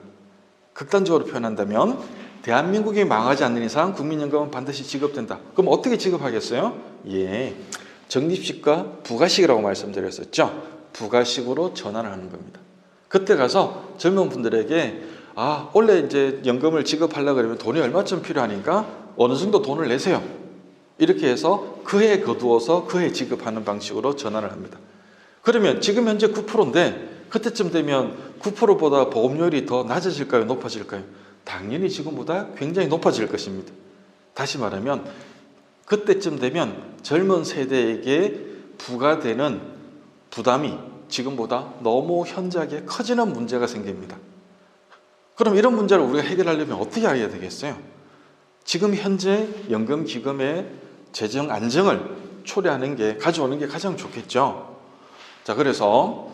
극단적으로 표현한다면 대한민국이 망하지 않는 이상 국민연금은 반드시 지급된다. 그럼 어떻게 지급하겠어요? 예, 적립식과 부가식이라고 말씀드렸었죠. 부가식으로 전환을 하는 겁니다. 그때 가서 젊은 분들에게 원래 이제 연금을 지급하려고 그러면 돈이 얼마쯤 필요하니까 어느 정도 돈을 내세요. 이렇게 해서 그해 거두어서 그해 지급하는 방식으로 전환을 합니다. 그러면 지금 현재 9%인데 그때쯤 되면 9%보다 보험료율이 더 낮아질까요? 높아질까요? 당연히 지금보다 굉장히 높아질 것입니다. 다시 말하면 그때쯤 되면 젊은 세대에게 부과되는 부담이 지금보다 너무 현저하게 커지는 문제가 생깁니다. 그럼 이런 문제를 우리가 해결하려면 어떻게 해야 되겠어요? 지금 현재 연금기금의 재정 안정을 가져오는 게 가장 좋겠죠. 자, 그래서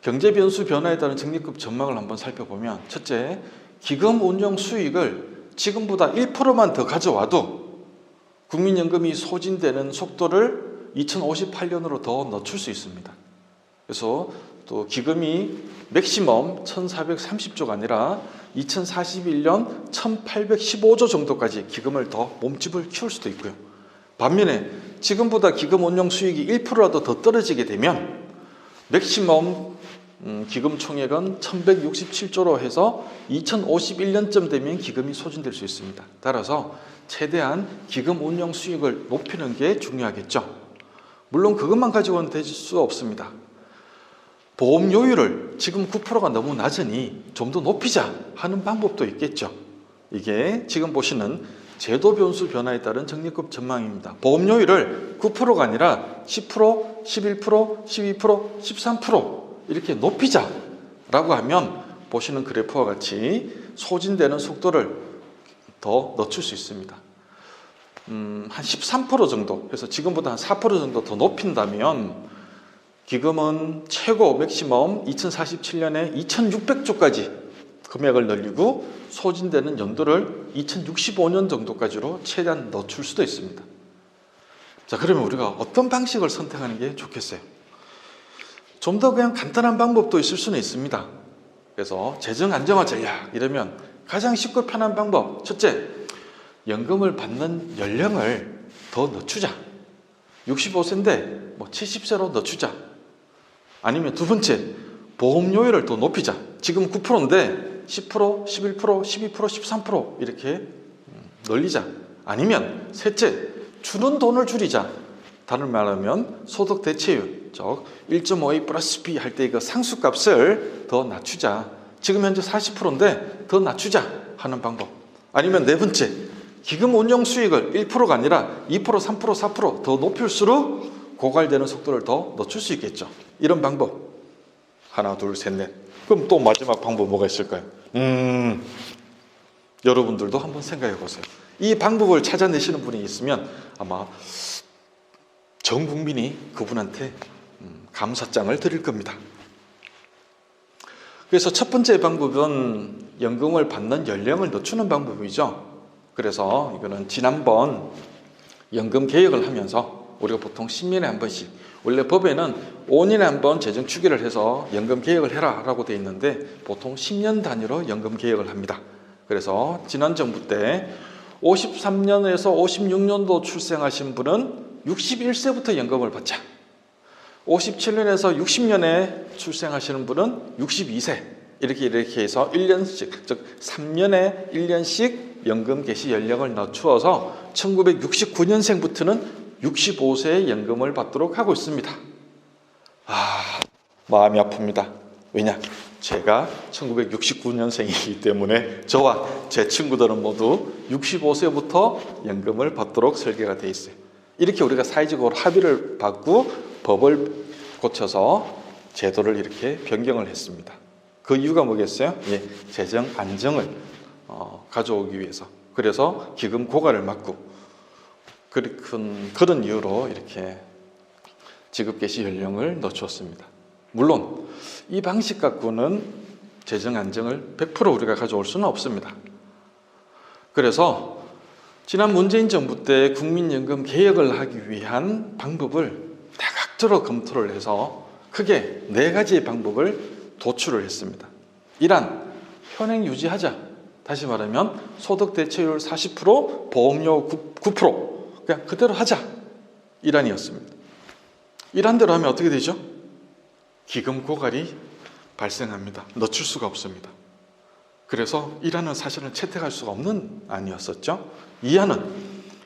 경제 변수 변화에 따른 적립금 전망을 한번 살펴보면, 첫째, 기금 운용 수익을 지금보다 1%만 더 가져와도 국민연금이 소진되는 속도를 2058년으로 더 늦출 수 있습니다. 그래서 또 기금이 맥시멈 1430조가 아니라 2041년 1815조 정도까지 기금을 더 몸집을 키울 수도 있고요. 반면에 지금보다 기금 운용 수익이 1%라도 더 떨어지게 되면 맥시멈 기금 총액은 1167조로 해서 2051년쯤 되면 기금이 소진될 수 있습니다. 따라서 최대한 기금 운용 수익을 높이는 게 중요하겠죠. 물론 그것만 가지고는 될 수 없습니다. 보험료율을 지금 9%가 너무 낮으니 좀 더 높이자 하는 방법도 있겠죠. 이게 지금 보시는 제도 변수 변화에 따른 적립금 전망입니다. 보험료율을 9%가 아니라 10%, 11%, 12%, 13% 이렇게 높이자라고 하면 보시는 그래프와 같이 소진되는 속도를 더 늦출 수 있습니다. 한 13% 정도, 그래서 지금보다 한 4% 정도 더 높인다면 기금은 최고 맥시멈 2047년에 2600조까지 금액을 늘리고 소진되는 연도를 2065년 정도까지로 최대한 늦출 수도 있습니다. 자, 그러면 우리가 어떤 방식을 선택하는 게 좋겠어요? 좀 더 그냥 간단한 방법도 있을 수는 있습니다. 그래서 재정 안정화 전략 이러면 가장 쉽고 편한 방법, 첫째, 연금을 받는 연령을 더 늦추자. 65세인데 70세로 늦추자. 아니면 두 번째, 보험료율을 더 높이자. 지금 9%인데 10%, 11%, 12%, 13% 이렇게 늘리자. 아니면 셋째, 주는 돈을 줄이자. 다른 말하면 소득 대체율, 즉 1.52 플러스 B 할 때 그 상수값을 더 낮추자. 지금 현재 40%인데 더 낮추자 하는 방법. 아니면 네 번째, 기금 운용 수익을 1%가 아니라 2%, 3%, 4% 더 높일수록 고갈되는 속도를 더 늦출 수 있겠죠. 이런 방법. 하나, 둘, 셋, 넷. 그럼 또 마지막 방법 뭐가 있을까요? 여러분들도 한번 생각해 보세요. 이 방법을 찾아내시는 분이 있으면 아마 전 국민이 그분한테 감사장을 드릴 겁니다. 그래서 첫 번째 방법은 연금을 받는 연령을 늦추는 방법이죠. 그래서 이거는 지난번 연금 개혁을 하면서 우리가 보통 10년에 한 번씩, 원래 법에는 5년에 한 번 재정 추계를 해서 연금 개혁을 해라 라고 되어 있는데 보통 10년 단위로 연금 개혁을 합니다. 그래서 지난 정부 때 53년에서 56년도 출생하신 분은 61세부터 연금을 받자. 57년에서 60년에 출생하시는 분은 62세. 이렇게 해서 1년씩, 즉 3년에 1년씩 연금 개시 연령을 낮추어서 1969년생부터는 65세의 연금을 받도록 하고 있습니다. 마음이 아픕니다. 왜냐? 제가 1969년생이기 때문에 저와 제 친구들은 모두 65세부터 연금을 받도록 설계가 되어 있어요. 이렇게 우리가 사회적으로 합의를 받고 법을 고쳐서 제도를 이렇게 변경을 했습니다. 그 이유가 뭐겠어요? 재정 안정을 가져오기 위해서. 그래서 기금 고갈을 막고 그런 이유로 이렇게 지급 개시 연령을 늦추었습니다. 물론 이 방식 갖고는 재정 안정을 100% 우리가 가져올 수는 없습니다. 그래서 지난 문재인 정부 때 국민연금 개혁을 하기 위한 방법을 다각도로 검토를 해서 크게 4가지의 방법을 도출을 했습니다. 1. 현행 유지하자. 다시 말하면 소득 대체율 40%, 보험료 9%, 그냥 그대로 하자. 1안이었습니다. 1안대로 하면 어떻게 되죠? 기금 고갈이 발생합니다. 늦출 수가 없습니다. 그래서 1안은 사실은 채택할 수가 없는 안이었었죠. 2안은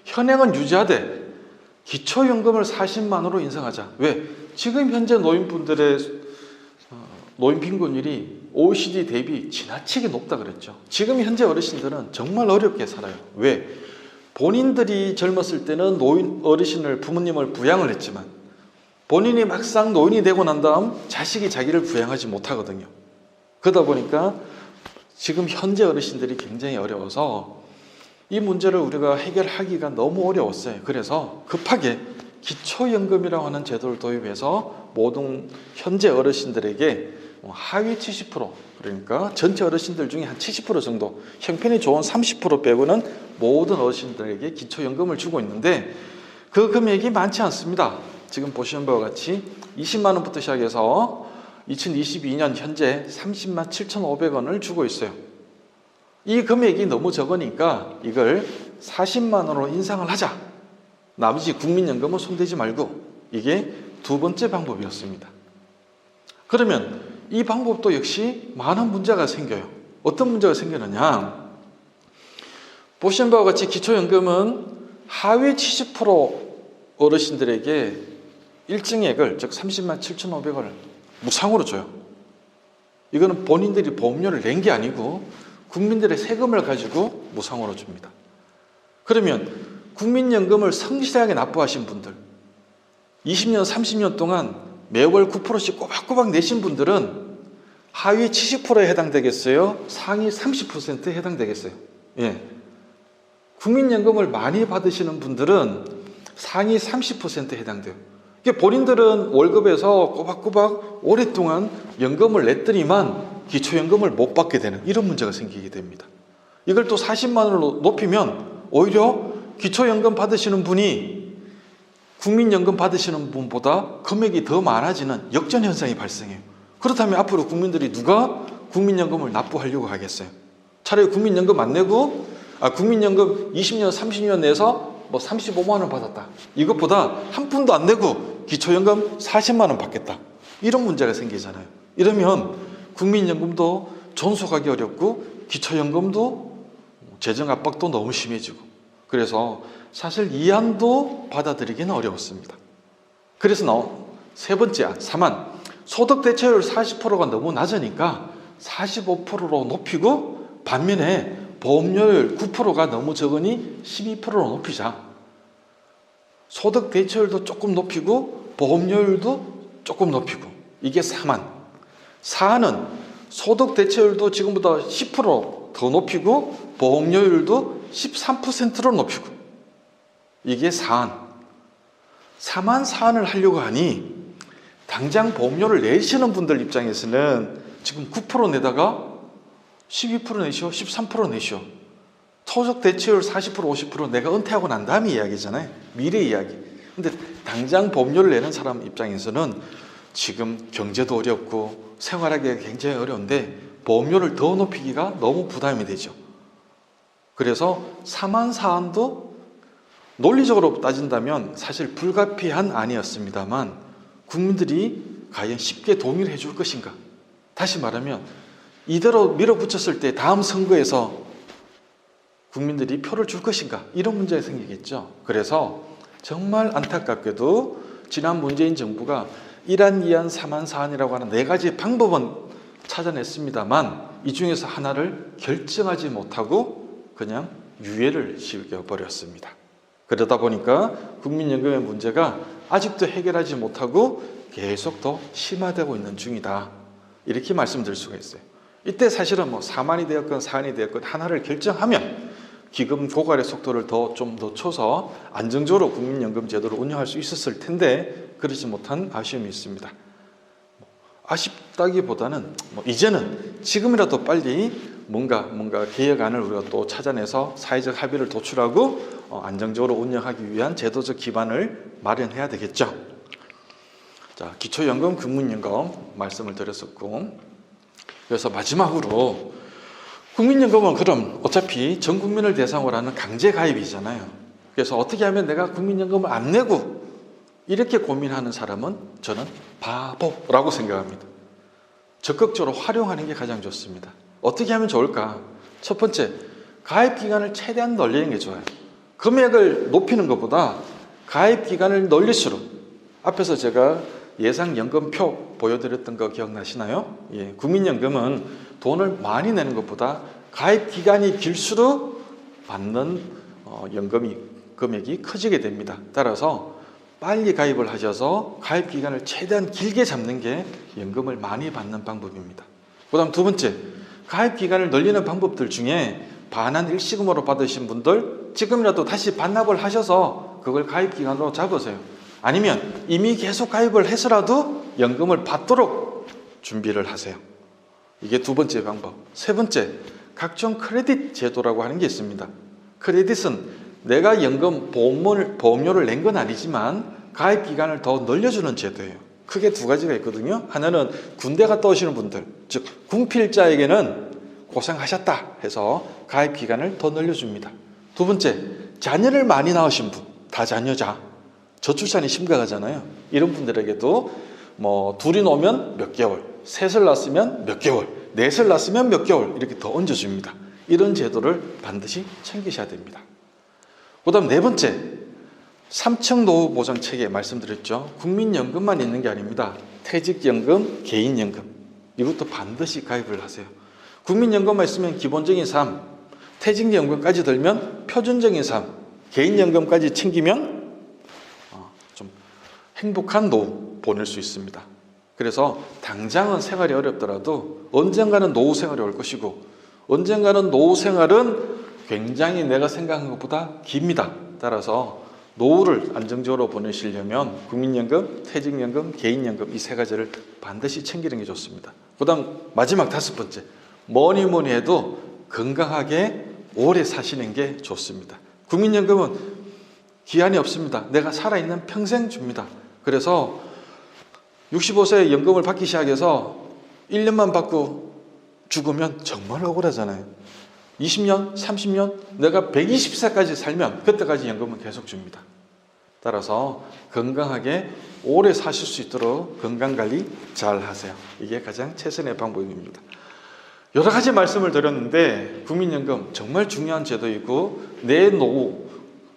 현행은 유지하되 기초연금을 40만으로 인상하자. 왜? 지금 현재 노인분들의 노인 빈곤율이 OECD 대비 지나치게 높다 그랬죠. 지금 현재 어르신들은 정말 어렵게 살아요. 왜? 본인들이 젊었을 때는 어르신을, 부모님을 부양을 했지만 본인이 막상 노인이 되고 난 다음 자식이 자기를 부양하지 못하거든요. 그러다 보니까 지금 현재 어르신들이 굉장히 어려워서 이 문제를 우리가 해결하기가 너무 어려웠어요. 그래서 급하게 기초연금이라고 하는 제도를 도입해서 모든 현재 어르신들에게 하위 70%, 그러니까 전체 어르신들 중에 한 70% 정도, 형편이 좋은 30% 빼고는 모든 어르신들에게 기초연금을 주고 있는데 그 금액이 많지 않습니다. 지금 보시는 바와 같이 20만 원부터 시작해서 2022년 현재 30만 7,500원을 주고 있어요. 이 금액이 너무 적으니까 이걸 40만 원으로 인상을 하자. 나머지 국민연금은 손대지 말고, 이게 두 번째 방법이었습니다. 그러면 이 방법도 역시 많은 문제가 생겨요. 어떤 문제가 생기느냐? 보시는 바와 같이 기초연금은 하위 70% 어르신들에게 일정액을, 즉 30만 7,500원을 무상으로 줘요. 이거는 본인들이 보험료를 낸 게 아니고 국민들의 세금을 가지고 무상으로 줍니다. 그러면 국민연금을 성실하게 납부하신 분들, 20년, 30년 동안 매월 9%씩 꼬박꼬박 내신 분들은 하위 70%에 해당되겠어요? 상위 30%에 해당되겠어요? 예. 국민연금을 많이 받으시는 분들은 상위 30%에 해당돼요. 이게 본인들은 월급에서 꼬박꼬박 오랫동안 연금을 냈더니만 기초연금을 못 받게 되는 이런 문제가 생기게 됩니다. 이걸 또 40만 원으로 높이면 오히려 기초연금 받으시는 분이 국민연금 받으시는 분보다 금액이 더 많아지는 역전현상이 발생해요. 그렇다면 앞으로 국민들이 누가 국민연금을 납부하려고 하겠어요? 차라리 국민연금 안 내고 국민연금 20년, 30년 내서 뭐 35만 원 받았다. 이것보다 한 푼도 안 내고 기초연금 40만 원 받겠다. 이런 문제가 생기잖아요. 이러면 국민연금도 존속하기 어렵고 기초연금도 재정 압박도 너무 심해지고, 그래서 사실 이 안도 받아들이기는 어려웠습니다. 그래서 나온 세 번째 안, 3안. 소득 대체율 40%가 너무 낮으니까 45%로 높이고, 반면에 보험료율 9%가 너무 적으니 12%로 높이자. 소득 대체율도 조금 높이고 보험료율도 조금 높이고. 이게 3안. 4안은 소득 대체율도 지금보다 10%더 높이고 보험료율도 13%로 높이고. 이게 4안. 3안, 4안을 하려고 하니 당장 보험료를 내시는 분들 입장에서는 지금 9% 내다가 12% 내시오, 13% 내시오. 소득 대체율 40%, 50% 내가 은퇴하고 난 다음에 이야기잖아요. 미래 이야기. 근데 당장 보험료를 내는 사람 입장에서는 지금 경제도 어렵고 생활하기가 굉장히 어려운데 보험료를 더 높이기가 너무 부담이 되죠. 그래서 3안, 4안도 논리적으로 따진다면 사실 불가피한 안이었습니다만 국민들이 과연 쉽게 동의를 해줄 것인가? 다시 말하면 이대로 밀어붙였을 때 다음 선거에서 국민들이 표를 줄 것인가? 이런 문제가 생기겠죠. 그래서 정말 안타깝게도 지난 문재인 정부가 1안, 2안, 3안, 4안이라고 하는 네 가지 방법은 찾아냈습니다만 이 중에서 하나를 결정하지 못하고 그냥 유예를 시켜버렸습니다. 그러다 보니까 국민연금의 문제가 아직도 해결하지 못하고 계속 더 심화되고 있는 중이다. 이렇게 말씀드릴 수가 있어요. 이때 사실은 뭐 4만이 되었건 4안이 되었건 하나를 결정하면 기금 고갈의 속도를 좀 늦춰서 안정적으로 국민연금 제도를 운영할 수 있었을 텐데 그러지 못한 아쉬움이 있습니다. 아쉽다기보다는 이제는 지금이라도 빨리 뭔가 개혁안을 우리가 또 찾아내서 사회적 합의를 도출하고 안정적으로 운영하기 위한 제도적 기반을 마련해야 되겠죠. 자, 기초연금, 국민연금 말씀을 드렸었고, 그래서 마지막으로 국민연금은 그럼 어차피 전 국민을 대상으로 하는 강제 가입이잖아요. 그래서 어떻게 하면 내가 국민연금을 안 내고 이렇게 고민하는 사람은 저는 바보라고 생각합니다. 적극적으로 활용하는 게 가장 좋습니다. 어떻게 하면 좋을까? 첫 번째, 가입 기간을 최대한 늘리는 게 좋아요. 금액을 높이는 것보다 가입 기간을 늘릴수록, 앞에서 제가 예상연금표 보여드렸던 거 기억나시나요? 예, 국민연금은 돈을 많이 내는 것보다 가입 기간이 길수록 받는 금액이 커지게 됩니다. 따라서 빨리 가입을 하셔서 가입 기간을 최대한 길게 잡는 게 연금을 많이 받는 방법입니다. 그 다음 두 번째, 가입 기간을 늘리는 방법들 중에 반환 일시금으로 받으신 분들 지금이라도 다시 반납을 하셔서 그걸 가입 기간으로 잡으세요. 아니면 이미 계속 가입을 해서라도 연금을 받도록 준비를 하세요. 이게 두 번째 방법. 세 번째, 각종 크레딧 제도라고 하는 게 있습니다. 크레딧은 내가 연금 보험료를 낸 건 아니지만 가입 기간을 더 늘려주는 제도예요. 크게 두 가지가 있거든요. 하나는 군대 갔다 오시는 분들, 즉 군필자에게는 고생하셨다 해서 가입 기간을 더 늘려줍니다. 두 번째, 자녀를 많이 낳으신 분, 다자녀자, 저출산이 심각하잖아요. 이런 분들에게도 둘이 놓으면 몇 개월, 셋을 낳았으면 몇 개월, 넷을 낳았으면 몇 개월 이렇게 더 얹어줍니다. 이런 제도를 반드시 챙기셔야 됩니다. 그 다음 네 번째, 3층 노후 보장 체계 말씀드렸죠. 국민연금만 있는 게 아닙니다. 퇴직연금, 개인연금 이것도 반드시 가입을 하세요. 국민연금만 있으면 기본적인 삶, 퇴직연금까지 들면 표준적인 삶, 개인연금까지 챙기면 좀 행복한 노후 보낼 수 있습니다. 그래서 당장은 생활이 어렵더라도 언젠가는 노후 생활이 올 것이고 언젠가는 노후 생활은 굉장히 내가 생각한 것보다 깁니다. 따라서 노후를 안정적으로 보내시려면 국민연금, 퇴직연금, 개인연금 이 세 가지를 반드시 챙기는 게 좋습니다. 그 다음 마지막 다섯 번째, 뭐니 해도 건강하게 오래 사시는 게 좋습니다. 국민연금은 기한이 없습니다. 내가 살아있는 평생 줍니다. 그래서 65세 연금을 받기 시작해서 1년만 받고 죽으면 정말 억울하잖아요. 20년, 30년, 내가 120세까지 살면 그때까지 연금은 계속 줍니다. 따라서 건강하게 오래 사실 수 있도록 건강관리 잘 하세요. 이게 가장 최선의 방법입니다. 여러 가지 말씀을 드렸는데 국민연금 정말 중요한 제도이고 내 노후,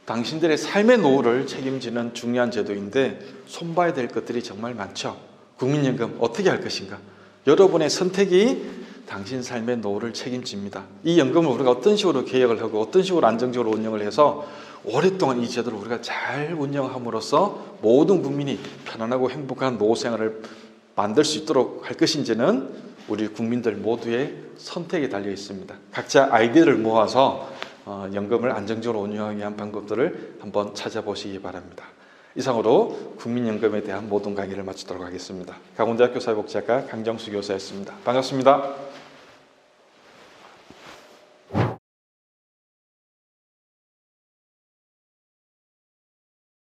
당신들의 삶의 노후를 책임지는 중요한 제도인데 손봐야 될 것들이 정말 많죠. 국민연금 어떻게 할 것인가? 여러분의 선택이 당신 삶의 노후를 책임집니다. 이 연금을 우리가 어떤 식으로 계획을 하고 어떤 식으로 안정적으로 운영을 해서 오랫동안 이 제도를 우리가 잘 운영함으로써 모든 국민이 편안하고 행복한 노후 생활을 만들 수 있도록 할 것인지는 우리 국민들 모두의 선택에 달려 있습니다. 각자 아이디어를 모아서 연금을 안정적으로 운영하기 위한 방법들을 한번 찾아보시기 바랍니다. 이상으로 국민연금에 대한 모든 강의를 마치도록 하겠습니다. 강원대학교 사회복지학과 강정수 교사였습니다. 반갑습니다.